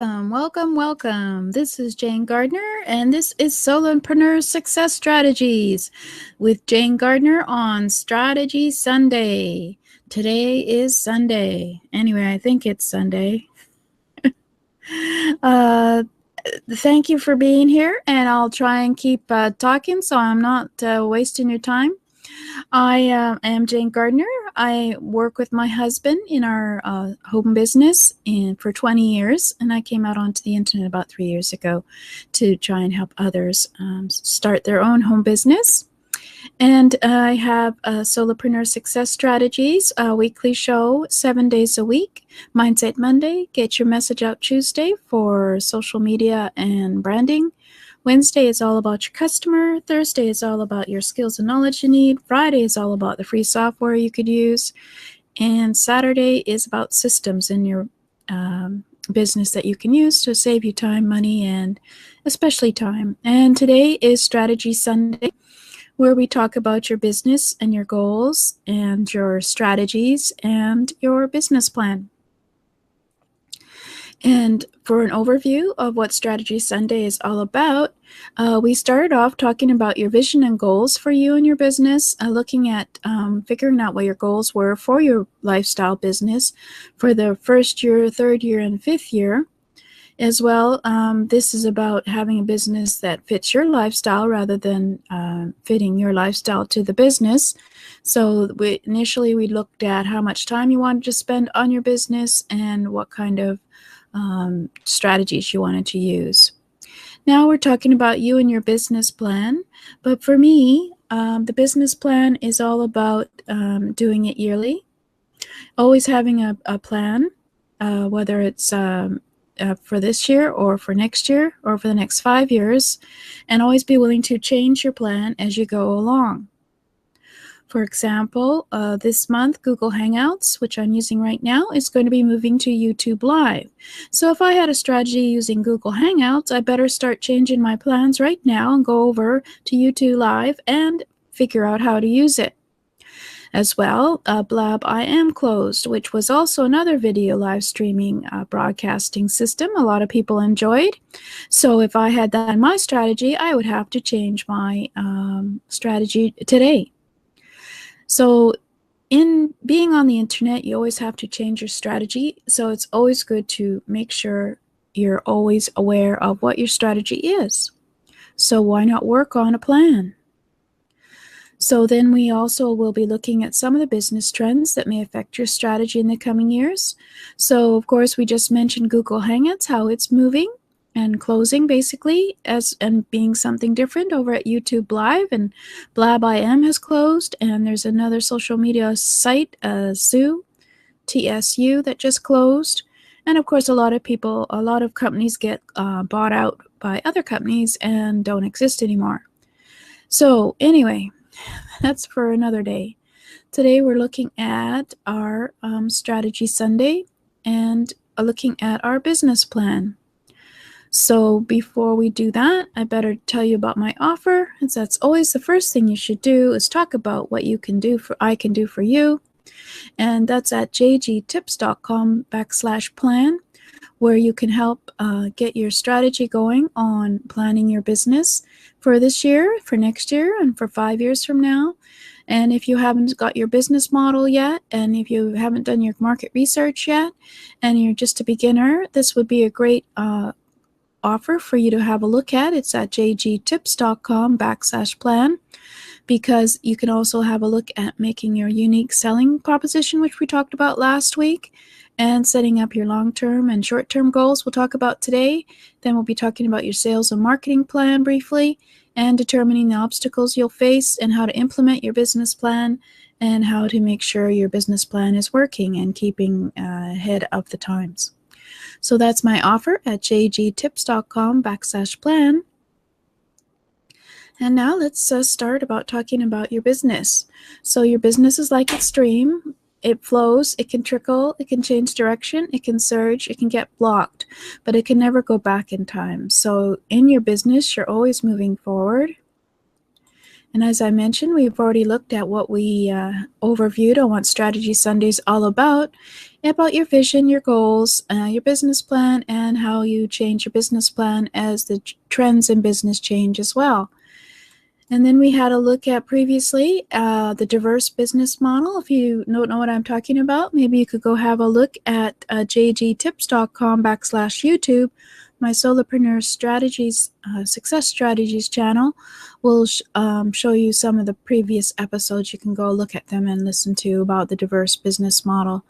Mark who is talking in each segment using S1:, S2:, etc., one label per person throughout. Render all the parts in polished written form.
S1: Welcome. This is Jane Gardner, and this is Solopreneur Success Strategies with Jane Gardner on Strategy Sunday. Today is Sunday. Anyway, I think it's Sunday. Thank you for being here, and I'll try and keep talking so I'm not wasting your time. I am Jane Gardner. I work with my husband in our home business for 20 years, and I came out onto the internet about 3 years ago to try and help others start their own home business. And I have Solopreneur Success Strategies, a weekly show, 7 days a week. Mindset Monday, Get Your Message Out Tuesday for social media and branding. Wednesday is all about your customer. Thursday is all about your skills and knowledge you need. Friday is all about the free software you could use. And Saturday is about systems in your business that you can use to save you time, money, and especially time. And today is Strategy Sunday, where we talk about your business and your goals and your strategies and your business plan. And for an overview of what Strategy Sunday is all about, we started off talking about your vision and goals for you and your business, looking at figuring out what your goals were for your lifestyle business for the first year, third year, and fifth year. As well, this is about having a business that fits your lifestyle rather than fitting your lifestyle to the business. So initially we looked at how much time you wanted to spend on your business and what kind of strategies you wanted to use. Now we're talking about you and your business plan. But for me, the business plan is all about doing it yearly, always having a plan, whether it's for this year or for next year or for the next 5 years, and always be willing to change your plan as you go along. For example, this month, Google Hangouts, which I'm using right now, is going to be moving to YouTube Live. So if I had a strategy using Google Hangouts, I better start changing my plans right now and go over to YouTube Live and figure out how to use it. As well, Blab I Am closed, which was also another video live streaming broadcasting system a lot of people enjoyed. So if I had that in my strategy, I would have to change my strategy today. So in being on the internet, you always have to change your strategy. So it's always good to make sure you're always aware of what your strategy is. So why not work on a plan? So then we also will be looking at some of the business trends that may affect your strategy in the coming years. So of course, we just mentioned Google Hangouts, how it's moving and closing basically and being something different over at YouTube Live, and Blab IM has closed, and there's another social media site, TSU, that just closed. And of course, a lot of companies get bought out by other companies and don't exist anymore. So anyway, that's for another day. Today we're looking at our Strategy Sunday and looking at our business plan. So before we do that, I better tell you about my offer, as that's always the first thing you should do, is talk about what I can do for you. And that's at jgtips.com/plan, where you can help get your strategy going on planning your business for this year, for next year, and for 5 years from now. And if you haven't got your business model yet, and if you haven't done your market research yet, and you're just a beginner, this would be a great offer for you to have a look at. It's at jgtips.com/plan, because you can also have a look at making your unique selling proposition, which we talked about last week, and setting up your long-term and short-term goals we'll talk about today. Then we'll be talking about your sales and marketing plan briefly, and determining the obstacles you'll face and how to implement your business plan, and how to make sure your business plan is working and keeping ahead of the times. So that's my offer at jgtips.com/plan. And now let's start about talking about your business. So your business is like a stream. It flows, it can trickle, it can change direction, it can surge, it can get blocked, but it can never go back in time. So in your business, you're always moving forward. And as I mentioned, we've already looked at what we overviewed on what Strategy Sunday is all about. about your vision, your goals, your business plan, and how you change your business plan as the trends in business change as well. And then we had a look at previously the diverse business model. If you don't know what I'm talking about, maybe you could go have a look at jgtips.com/YouTube. My Solopreneur Strategies, Success Strategies channel will show you some of the previous episodes. You can go look at them and listen to about the diverse business model.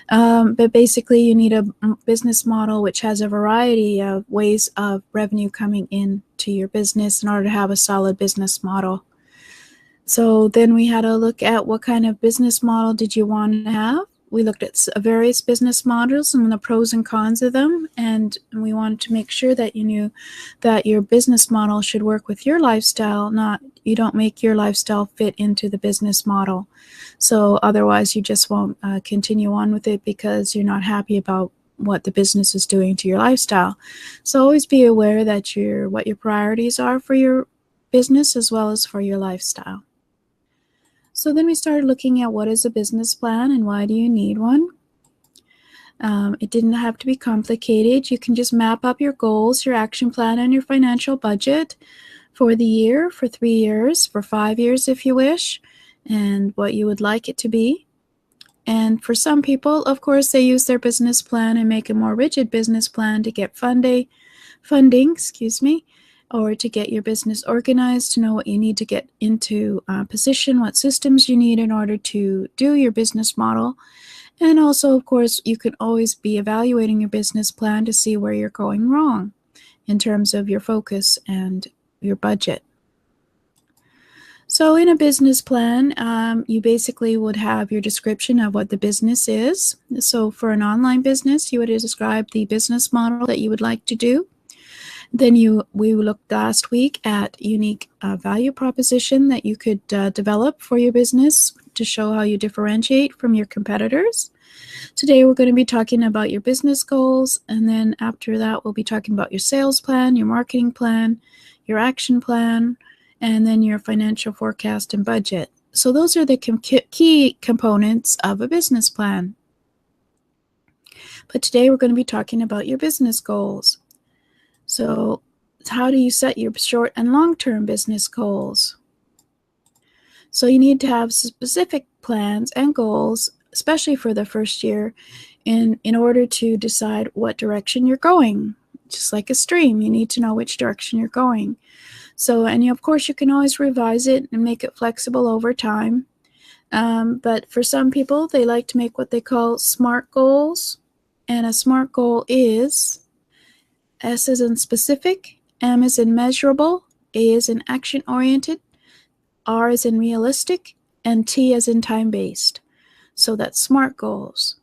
S1: But basically, you need a business model which has a variety of ways of revenue coming into your business in order to have a solid business model. So then we had a look at what kind of business model did you want to have. We looked at various business models and the pros and cons of them, and we wanted to make sure that you knew that your business model should work with your lifestyle, not you don't make your lifestyle fit into the business model. So otherwise you just won't continue on with it because you're not happy about what the business is doing to your lifestyle. So always be aware that what your priorities are for your business as well as for your lifestyle. So then we started looking at what is a business plan and why do you need one. It didn't have to be complicated. You can just map up your goals, your action plan, and your financial budget for the year, for 3 years, for 5 years if you wish, and what you would like it to be. And for some people, of course, they use their business plan and make a more rigid business plan to get funding, or to get your business organized, to know what you need to get into position, what systems you need in order to do your business model. And also, of course, you can always be evaluating your business plan to see where you're going wrong in terms of your focus and your budget. So in a business plan, you basically would have your description of what the business is. So for an online business, you would describe the business model that you would like to do. Then we looked last week at unique value proposition that you could develop for your business to show how you differentiate from your competitors. Today we're going to be talking about your business goals, and then after that we'll be talking about your sales plan, your marketing plan, your action plan, and then your financial forecast and budget. So those are the key components of a business plan. But today we're going to be talking about your business goals. So how do you set your short and long-term business goals? So you need to have specific plans and goals, especially for the first year, in order to decide what direction you're going. Just like a stream, you need to know which direction you're going. So, and of course, you can always revise it and make it flexible over time. But for some people, they like to make what they call SMART goals. And a SMART goal is S is in specific, M is in measurable, A is in action-oriented, R is in realistic, and T is in time-based. So that's SMART goals.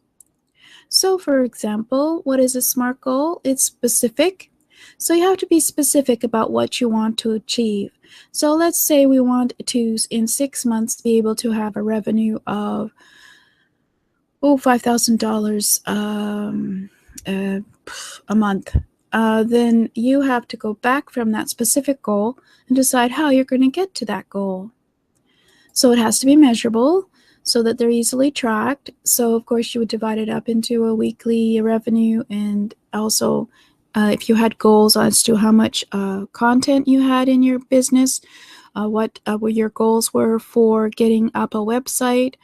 S1: So for example, what is a SMART goal? It's specific. So you have to be specific about what you want to achieve. So let's say we want to, in 6 months, be able to have a revenue of $5,000 a month. Then you have to go back from that specific goal and decide how you're going to get to that goal. So it has to be measurable so that they're easily tracked. So of course you would divide it up into a weekly revenue, and also if you had goals as to how much content you had in your business, what your goals were for getting up a website,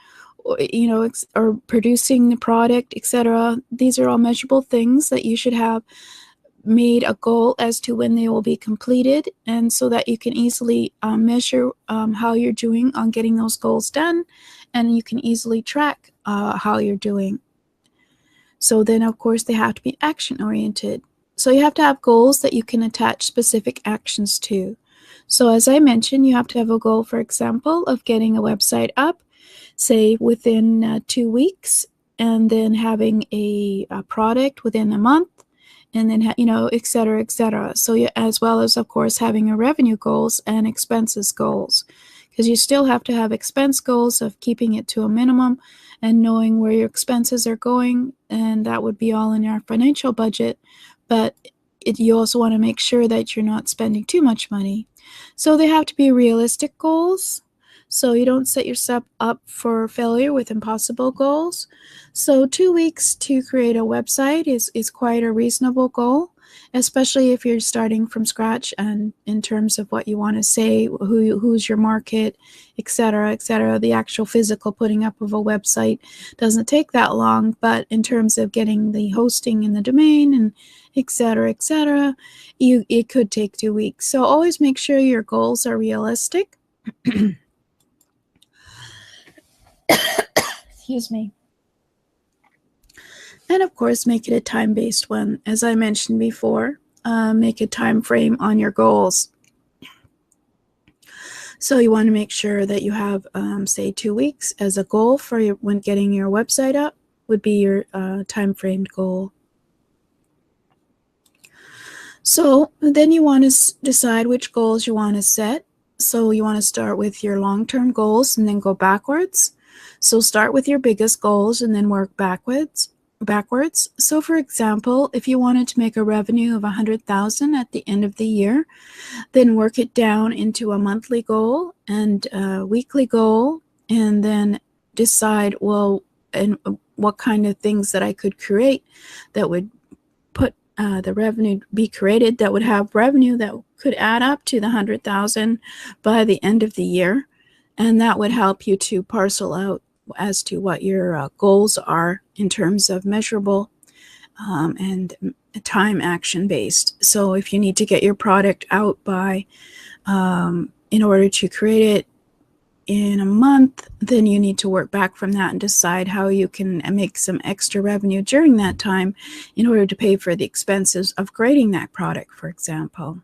S1: or producing the product, etc. These are all measurable things that you should have made a goal as to when they will be completed, and so that you can easily measure how you're doing on getting those goals done, and you can easily track how you're doing. So then, of course, they have to be action-oriented. So you have to have goals that you can attach specific actions to. So as I mentioned, you have to have a goal, for example, of getting a website up, say within 2 weeks, and then having a product within a month, and then, et cetera, et cetera. So as well as, of course, having a revenue goals and expenses goals, because you still have to have expense goals of keeping it to a minimum and knowing where your expenses are going, and that would be all in your financial budget. But you also want to make sure that you're not spending too much money. So they have to be realistic goals. so you don't set yourself up for failure with impossible goals. So 2 weeks to create a website is quite a reasonable goal, especially if you're starting from scratch and in terms of what you want to say, who's your market, etc., etc. The actual physical putting up of a website doesn't take that long, but in terms of getting the hosting and the domain and etc., etc., it could take 2 weeks. So always make sure your goals are realistic. Excuse me. And of course, make it a time-based one. As I mentioned before, make a time frame on your goals. So you want to make sure that you have, say, 2 weeks as a goal for when getting your website up would be your time-framed goal. So then you want to decide which goals you want to set. So you want to start with your long-term goals and then go backwards. So start with your biggest goals and then work backwards. So for example, if you wanted to make a revenue of 100,000 at the end of the year, then work it down into a monthly goal and a weekly goal, and then decide, well, and what kind of things that I could create that would put the revenue be created that would have revenue that could add up to the 100,000 by the end of the year. And that would help you to parcel out as to what your goals are in terms of measurable and time action based. So if you need to get your product out by, in order to create it in a month, then you need to work back from that and decide how you can make some extra revenue during that time in order to pay for the expenses of creating that product, for example.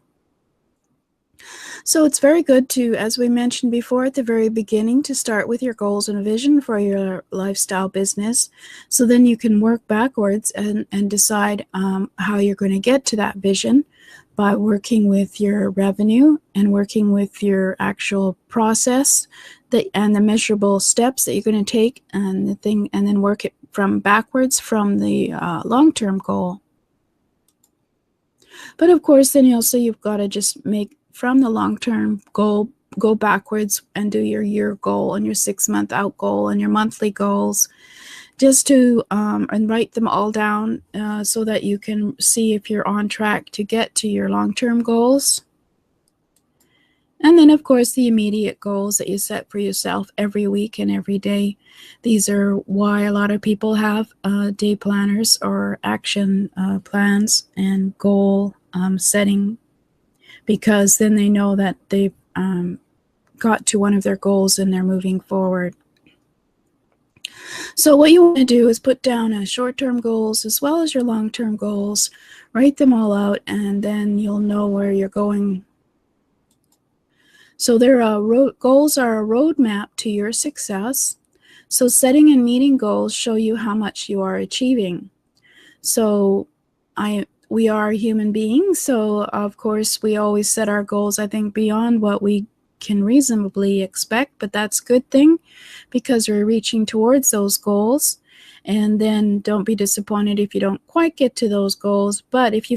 S1: So it's very good to, as we mentioned before at the very beginning, to start with your goals and vision for your lifestyle business. So then you can work backwards and decide how you're going to get to that vision by working with your revenue and working with your actual process and the measurable steps that you're going to take and then work it from backwards from the long-term goal. But of course, then you've got to just make from the long-term goal, go backwards and do your year goal and your 6-month out goal and your monthly goals, just to and write them all down so that you can see if you're on track to get to your long-term goals. And then, of course, the immediate goals that you set for yourself every week and every day. These are why a lot of people have day planners or action plans and goal setting, because then they know that they've got to one of their goals and they're moving forward. So what you want to do is put down short-term goals as well as your long-term goals, write them all out, and then you'll know where you're going. So goals are a roadmap to your success. So setting and meeting goals show you how much you are achieving. So we are human beings, so of course we always set our goals, I think, beyond what we can reasonably expect, but that's a good thing because we're reaching towards those goals. And then don't be disappointed if you don't quite get to those goals. But if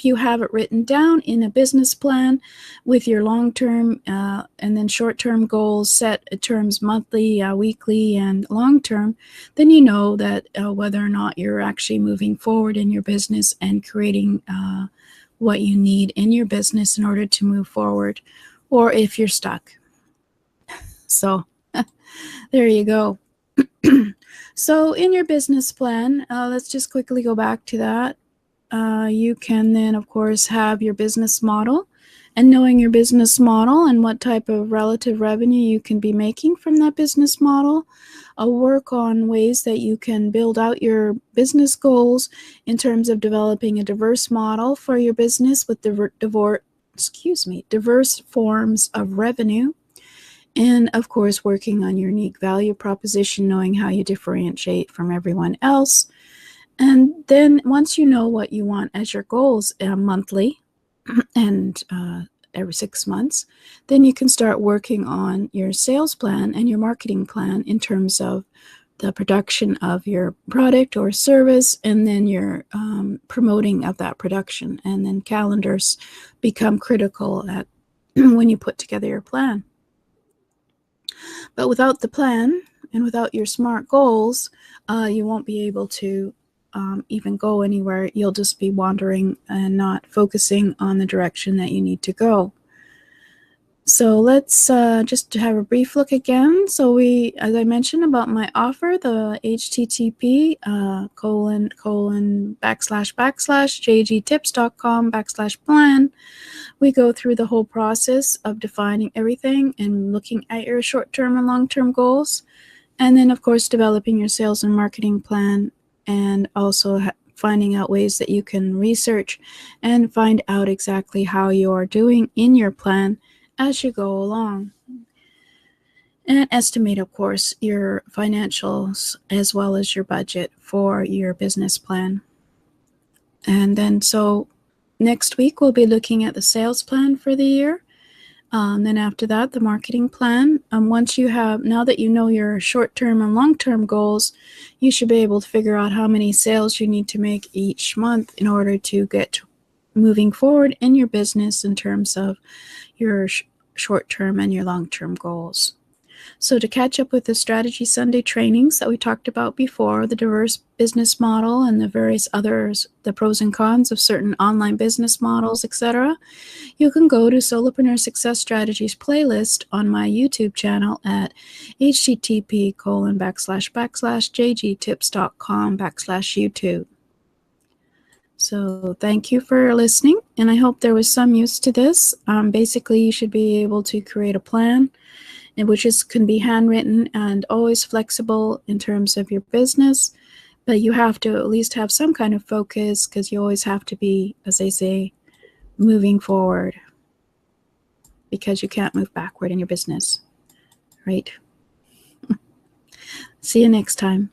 S1: you have it written down in a business plan with your long-term and then short-term goals set in terms monthly, weekly, and long-term, then you know that whether or not you're actually moving forward in your business and creating what you need in your business in order to move forward, or if you're stuck. So there you go. So in your business plan, let's just quickly go back to that. You can then, of course, have your business model, and knowing your business model and what type of relative revenue you can be making from that business model, work on ways that you can build out your business goals in terms of developing a diverse model for your business with diverse forms of revenue. And of course, working on your unique value proposition, knowing how you differentiate from everyone else. And then once you know what you want as your goals monthly and every 6 months, then you can start working on your sales plan and your marketing plan in terms of the production of your product or service, and then your promoting of that production. And then calendars become critical at when you put together your plan. But without the plan and without your SMART goals, you won't be able to even go anywhere. You'll just be wandering and not focusing on the direction that you need to go. So let's just have a brief look again. So as I mentioned about my offer, the http //jgtips.com/plan, we go through the whole process of defining everything and looking at your short-term and long-term goals. And then, of course, developing your sales and marketing plan, and also finding out ways that you can research and find out exactly how you're doing in your plan as you go along. And estimate, of course, your financials as well as your budget for your business plan. And then, so next week, we'll be looking at the sales plan for the year. Then after that, the marketing plan. Now that you know your short-term and long-term goals, you should be able to figure out how many sales you need to make each month in order to get moving forward in your business in terms of your short-term and your long-term goals. So to catch up with the Strategy Sunday trainings that we talked about before, the diverse business model and the various others, the pros and cons of certain online business models, etc., you can go to Solopreneur Success Strategies playlist on my YouTube channel at http://jgtips.com/YouTube. So thank you for listening, and I hope there was some use to this. Basically, you should be able to create a plan, which can be handwritten and always flexible in terms of your business, but you have to at least have some kind of focus, because you always have to be, as they say, moving forward, because you can't move backward in your business, right? See you next time.